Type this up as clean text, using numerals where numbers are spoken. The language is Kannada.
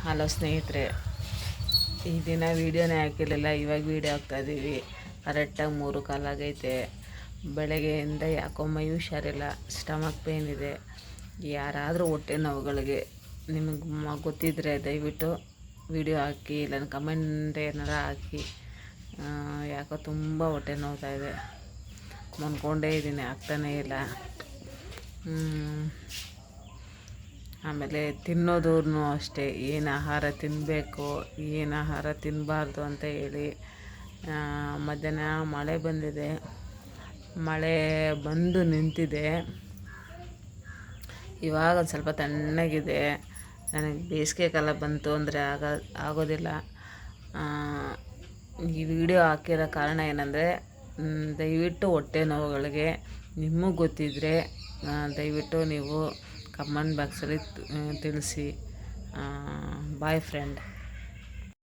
ಹಲೋ ಸ್ನೇಹಿತರೆ, ಈ ದಿನ ವೀಡಿಯೋನೇ ಹಾಕಿರಲಿಲ್ಲ. ಇವಾಗ ವೀಡಿಯೋ ಹಾಕ್ತಾಯಿದ್ದೀವಿ. ಕರೆಕ್ಟಾಗಿ 3 ಕಾಲಾಗೈತೆ. ಬೆಳಗ್ಗೆಯಿಂದ ಯಾಕೋ ಮೈ ಹುಷಾರಿಲ್ಲ, ಸ್ಟಮಕ್ ಪೇನ್ ಇದೆ. ಯಾರಾದರೂ ಹೊಟ್ಟೆ ನೋವುಗಳಿಗೆ ನಿಮಗೆ ಗೊತ್ತಿದ್ದರೆ ದಯವಿಟ್ಟು ವೀಡಿಯೋ ಹಾಕಿ, ಇಲ್ಲ ಕಮೆಂಟ್ ಏನಾರ ಹಾಕಿ. ಯಾಕೋ ತುಂಬ ಹೊಟ್ಟೆ ನೋವ್ತಾಯಿದೆ. ಮನ್ಕೊಂಡೇ ಇದ್ದೀನಿ, ಆಗ್ತಾನೇ ಇಲ್ಲ. ಆಮೇಲೆ ತಿನ್ನೋದೂ ಅಷ್ಟೇ, ಏನು ಆಹಾರ ತಿನ್ನಬೇಕು, ಏನು ಆಹಾರ ತಿನ್ನಬಾರ್ದು ಅಂತ ಹೇಳಿ. ಮಧ್ಯಾಹ್ನ ಮಳೆ ಬಂದಿದೆ, ಮಳೆ ಬಂದು ನಿಂತಿದೆ. ಇವಾಗ ಒಂದು ಸ್ವಲ್ಪ ತಣ್ಣಗಿದೆ. ನನಗೆ ಬೇಸಿಗೆ ಕಾಲ ಬಂತು ಅಂದರೆ ಆಗೋದಿಲ್ಲ. ಈ ವಿಡಿಯೋ ಹಾಕಿರೋ ಕಾರಣ ಏನಂದರೆ, ದಯವಿಟ್ಟು ಹೊಟ್ಟೆ ನೋವುಗಳಿಗೆ ನಿಮಗೆ ಗೊತ್ತಿದ್ದರೆ ದಯವಿಟ್ಟು ನೀವು ಕಮೆಂಟ್ ಬಾಕ್ಸಲ್ಲಿ ತಿಳಿಸಿ. Boy friend.